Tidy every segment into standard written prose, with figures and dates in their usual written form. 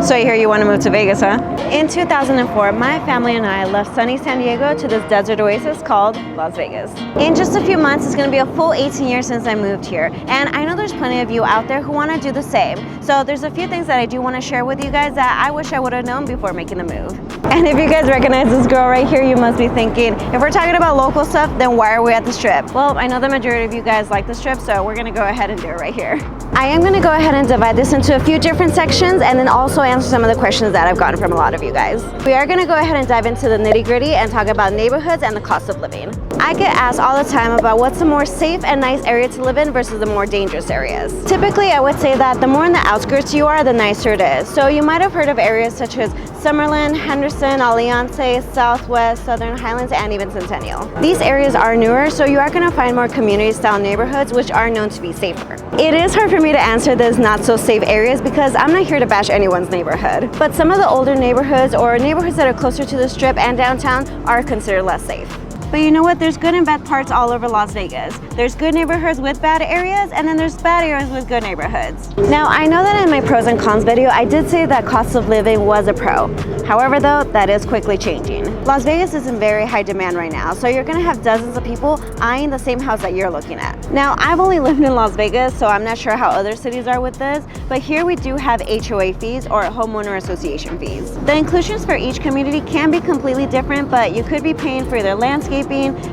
So I hear you want to move to Vegas, huh? In 2004, my family and I left sunny San Diego to this desert oasis called Las Vegas. In just a few months, it's going to be a full 18 years since I moved here. And I know there's plenty of you out there who want to do the same. So there's a few things that I do want to share with you guys that I wish I would have known before making the move. And if you guys recognize this girl right here, you must be thinking, if we're talking about local stuff, then why are we at the Strip? Well, I know the majority of you guys like the Strip, so we're going to go ahead and do it right here. I am going to go ahead and divide this into a few different sections and then also answer some of the questions that I've gotten from a lot of you guys. We are going to go ahead and dive into the nitty-gritty and talk about neighborhoods and the cost of living. I get asked all the time about what's a more safe and nice area to live in versus the more dangerous areas. Typically, I would say that the more in the outskirts you are, the nicer it is. So you might have heard of areas such as Summerlin, Henderson, Aliante, Southwest, Southern Highlands, and even Centennial. These areas are newer, so you are going to find more community-style neighborhoods which are known to be safer. It is hard for me to answer this not so safe areas because I'm not here to bash anyone's neighborhood. But some of the older neighborhoods or neighborhoods that are closer to the Strip and downtown are considered less safe. But you know what? There's good and bad parts all over Las Vegas. There's good neighborhoods with bad areas, and then there's bad areas with good neighborhoods. Now, I know that in my pros and cons video, I did say that cost of living was a pro. However, though, that is quickly changing. Las Vegas is in very high demand right now, so you're gonna have dozens of people eyeing the same house that you're looking at. Now, I've only lived in Las Vegas, so I'm not sure how other cities are with this, but here we do have HOA fees or homeowner association fees. The inclusions for each community can be completely different, but you could be paying for either landscape,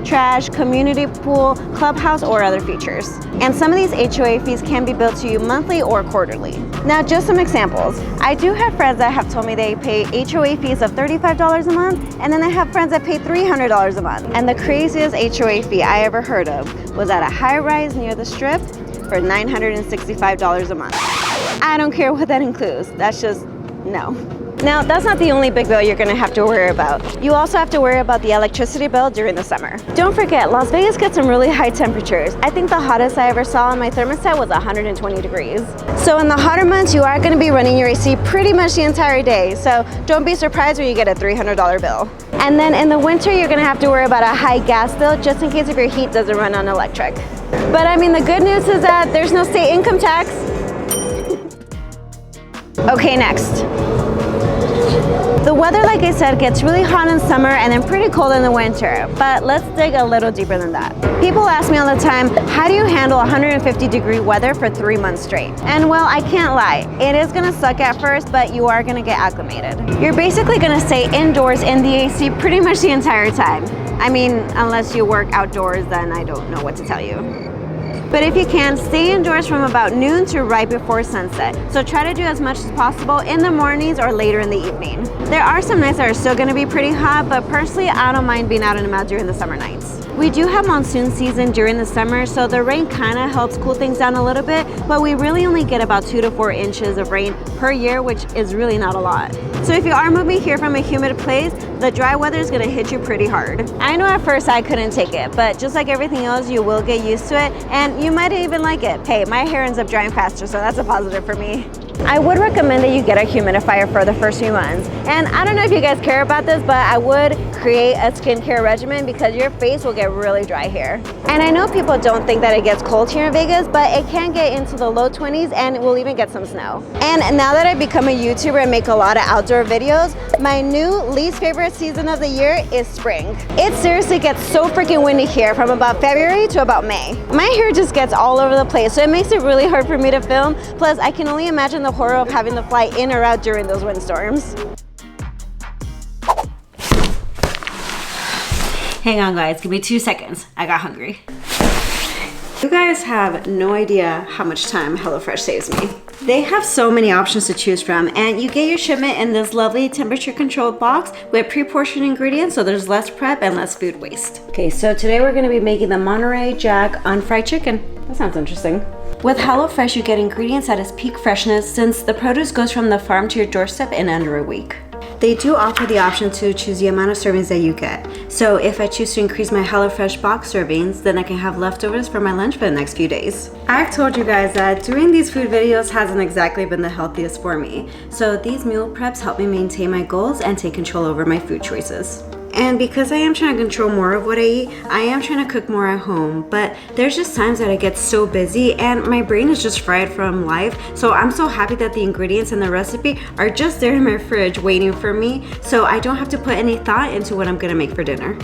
trash, community pool, clubhouse, or other features. And some of these HOA fees can be billed to you monthly or quarterly. Now, just some examples. I do have friends that have told me they pay HOA fees of $35 a month, and then I have friends that pay $300 a month. And the craziest HOA fee I ever heard of was at a high-rise near the Strip for $965 a month. I don't care what that includes. That's just no. Now, that's not the only big bill you're gonna have to worry about. You also have to worry about the electricity bill during the summer. Don't forget, Las Vegas gets some really high temperatures. I think the hottest I ever saw on my thermostat was 120 degrees. So in the hotter months, you are gonna be running your AC pretty much the entire day. So don't be surprised when you get a $300 bill. And then in the winter, you're gonna have to worry about a high gas bill just in case if your heat doesn't run on electric. But I mean, the good news is that there's no state income tax. Okay, next. The weather, like I said, gets really hot in summer and then pretty cold in the winter, but let's dig a little deeper than that. People ask me all the time, how do you handle 150-degree weather for 3 months straight? And well, I can't lie, it is gonna suck at first, but you are gonna get acclimated. You're basically gonna stay indoors in the AC pretty much the entire time. I mean, unless you work outdoors, then I don't know what to tell you. But if you can, stay indoors from about noon to right before sunset. So try to do as much as possible in the mornings or later in the evening. There are some nights that are still gonna be pretty hot, but personally, I don't mind being out and about during the summer nights. We do have monsoon season during the summer, so the rain kind of helps cool things down a little bit, but we really only get about 2 to 4 inches of rain per year, which is really not a lot. So if you are moving here from a humid place, the dry weather is gonna hit you pretty hard. I know at first I couldn't take it, but just like everything else, you will get used to it, and you might even like it. Hey, my hair ends up drying faster, so that's a positive for me. I would recommend that you get a humidifier for the first few months. And I don't know if you guys care about this, but I would create a skincare regimen because your face will get really dry here. And I know people don't think that it gets cold here in Vegas, but it can get into the low 20s and we'll even get some snow. And now that I've become a YouTuber and make a lot of outdoor videos, my new least favorite season of the year is spring. It seriously gets so freaking windy here from about February to about May. My hair just gets all over the place, so it makes it really hard for me to film. Plus, I can only imagine the horror of having to fly in or out during those windstorms. Hang on guys, give me 2 seconds. I got hungry. You guys have no idea how much time HelloFresh saves me. They have so many options to choose from, and you get your shipment in this lovely temperature controlled box with pre-portioned ingredients, so there's less prep and less food waste. Okay, so today we're gonna be making the Monterey Jack unfried chicken. That sounds interesting. With HelloFresh, you get ingredients at its peak freshness since the produce goes from the farm to your doorstep in under a week. They do offer the option to choose the amount of servings that you get. So if I choose to increase my HelloFresh box servings, then I can have leftovers for my lunch for the next few days. I've told you guys that doing these food videos hasn't exactly been the healthiest for me. So these meal preps help me maintain my goals and take control over my food choices. And because I am trying to control more of what I eat, I am trying to cook more at home. But there's just times that I get so busy and my brain is just fried from life. So I'm so happy that the ingredients in the recipe are just there in my fridge waiting for me, so I don't have to put any thought into what I'm gonna make for dinner.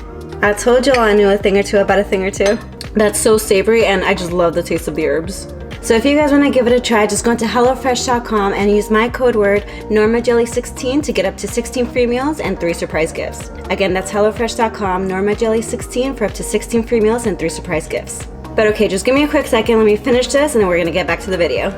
I told y'all I knew a thing or two about a thing or two. That's so savory, and I just love the taste of the herbs. So if you guys want to give it a try, just go into HelloFresh.com and use my code word norma.geli16 to get up to 16 free meals and 3 surprise gifts. Again, that's HelloFresh.com, norma.geli16 for up to 16 free meals and 3 surprise gifts. But okay, just give me a quick second, let me finish this, and then we're gonna get back to the video.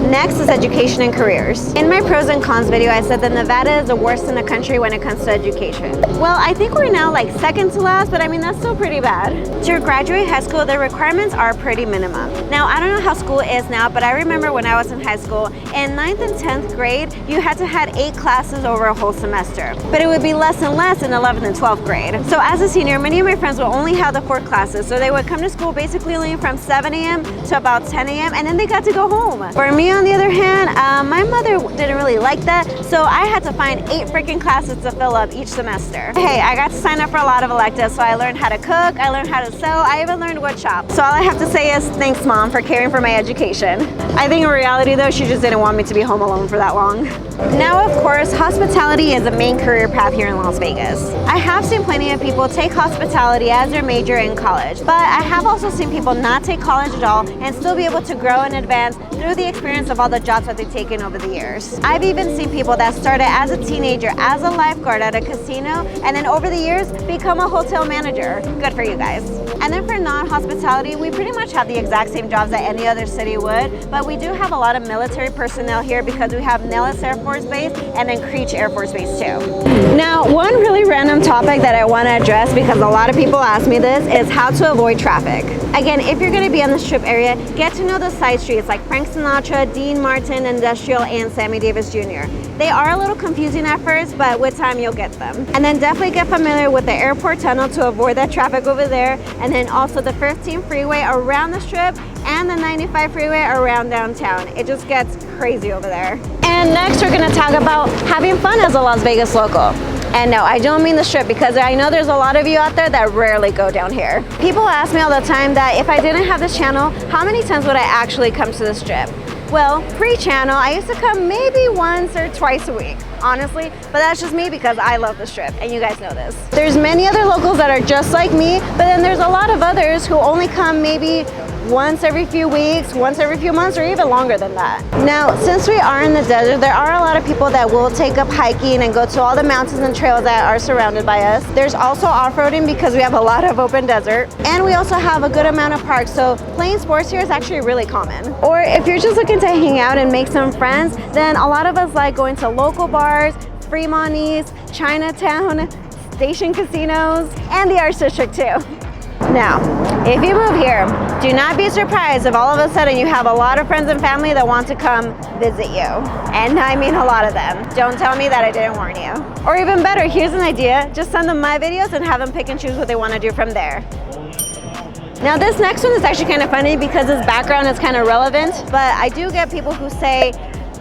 Next is education and careers. In my pros and cons video, I said that Nevada is the worst in the country when it comes to education. Well, I think we're now like second to last, but I mean, that's still pretty bad. To graduate high school, the requirements are pretty minimum. Now, I don't know how school is now, but I remember when I was in high school, in 9th and 10th grade, you had to have 8 classes over a whole semester. But it would be less and less in 11th and 12th grade. So as a senior, many of my friends will only have the 4 classes. So they would come to school basically only from 7 a.m. to about 10 a.m. and then they got to go home. For me, on the other hand, my mother didn't really like that, so I had to find 8 freaking classes to fill up each semester. Hey, I got to sign up for a lot of electives, so I learned how to cook, I learned how to sew, I even learned wood shop. So all I have to say is thanks, Mom, for caring for my education. I think in reality though, she just didn't want me to be home alone for that long. Now, of course, hospitality is a main career path here in Las Vegas. I have seen plenty of people take hospitality as their major in college, but I have also seen people not take college at all and still be able to grow and advance through the experience of all the jobs that they've taken over the years. I've even seen people that started as a teenager as a lifeguard at a casino and then over the years become a hotel manager. Good for you guys. And then for non-hospitality, we pretty much have the exact same jobs that any other city would, but we do have a lot of military personnel here because we have Nellis Air Force Base and then Creech Air Force Base too. Now, one really random topic that I want to address because a lot of people ask me this is how to avoid traffic. Again, if you're going to be on the Strip area, get to know the side streets like Frank Sinatra, Dean Martin, Industrial, and Sammy Davis Jr. They are a little confusing at first, but with time you'll get them. And then definitely get familiar with the airport tunnel to avoid that traffic over there, and then also the 15 freeway around the Strip and the 95 freeway around downtown. It just gets crazy over there. And next we're going to talk about having fun as a Las Vegas local. And no, I don't mean the Strip because I know there's a lot of you out there that rarely go down here. People ask me all the time that if I didn't have this channel, how many times would I actually come to the Strip? Well, pre-channel, I used to come maybe once or twice a week, honestly, but that's just me because I love the Strip, and you guys know this. There's many other locals that are just like me, but then there's a lot of others who only come maybe once every few weeks, once every few months, or even longer than that. Now, since we are in the desert, there are a lot of people that will take up hiking and go to all the mountains and trails that are surrounded by us. There's also off-roading because we have a lot of open desert, and we also have a good amount of parks, so playing sports here is actually really common. Or if you're just looking to hang out and make some friends, then a lot of us like going to local bars, Fremont East, Chinatown, Station casinos, and the Arts District too. Now, if you move here, do not be surprised if all of a sudden you have a lot of friends and family that want to come visit you. And I mean a lot of them. Don't tell me that I didn't warn you. Or even better, here's an idea. Just send them my videos and have them pick and choose what they want to do from there. Now this next one is actually kind of funny because this background is kind of relevant, but I do get people who say,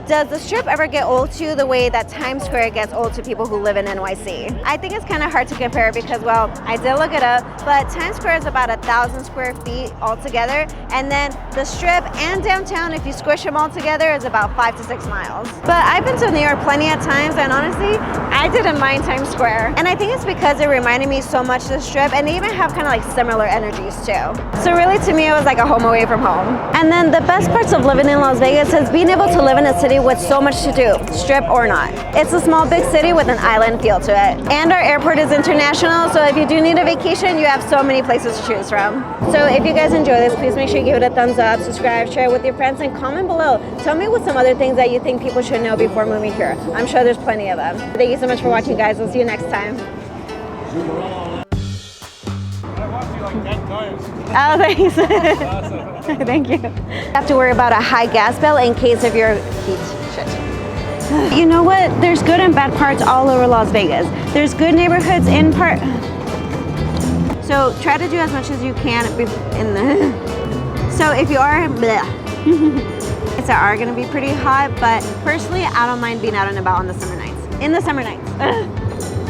does the Strip ever get old to you the way that Times Square gets old to people who live in NYC? I think it's kind of hard to compare because, well, I did look it up, but Times Square is about 1,000 square feet altogether, and then the Strip and downtown, if you squish them all together, is about 5 to 6 miles. But I've been to New York plenty of times, and honestly, I didn't mind Times Square. And I think it's because it reminded me so much of the Strip, and they even have kind of like similar energies too. So really, to me, it was like a home away from home. And then the best parts of living in Las Vegas is being able to live in a city with so much to do, Strip or not. It's a small big city with an island feel to it. And our airport is international, so if you do need a vacation, you have so many places to choose from. So if you guys enjoy this, please make sure you give it a thumbs up, subscribe, share it with your friends, and comment below. Tell me what some other things that you think people should know before moving here. I'm sure there's plenty of them. Thank you so much for watching, guys. We'll see you next time. Oh, thanks. Thank you. You have to worry about a high gas bill in case of your heat. Shit. You know what? There's good and bad parts all over Las Vegas. There's good neighborhoods in part. So try to do as much as you can in the. So if you are, it's are going to be pretty hot, but personally, I don't mind being out and about on the summer nights. In the summer nights.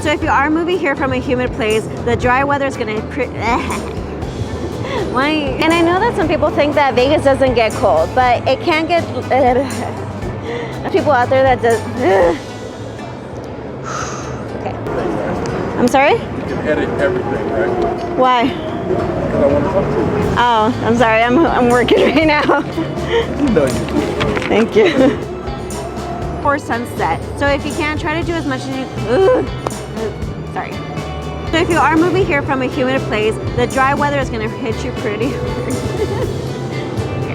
So if you are moving here from a humid place, the dry weather is gonna Why? And I know that some people think that Vegas doesn't get cold, but it can get people out there that does Okay. I'm sorry? You can edit everything, right? Why? Because I want to talk to you. Oh, I'm sorry. I'm working right now. No, you. Thank you. For sunset. So if you can, try to do as much as you. Sorry. So if you are moving here from a humid place, the dry weather is going to hit you pretty hard.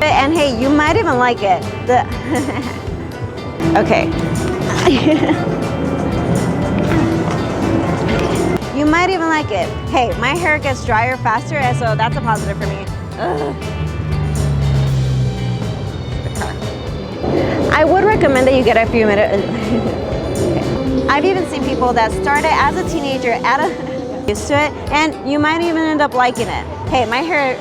And hey, you might even like it. Okay. You might even like it. Hey, my hair gets drier faster, and so that's a positive for me. I would recommend that you get a few minutes. I've even seen people that started as a teenager, used to it, and you might even end up liking it. Hey, my hair.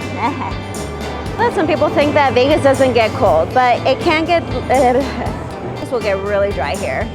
Some people think that Vegas doesn't get cold, but it can get. This will get really dry here.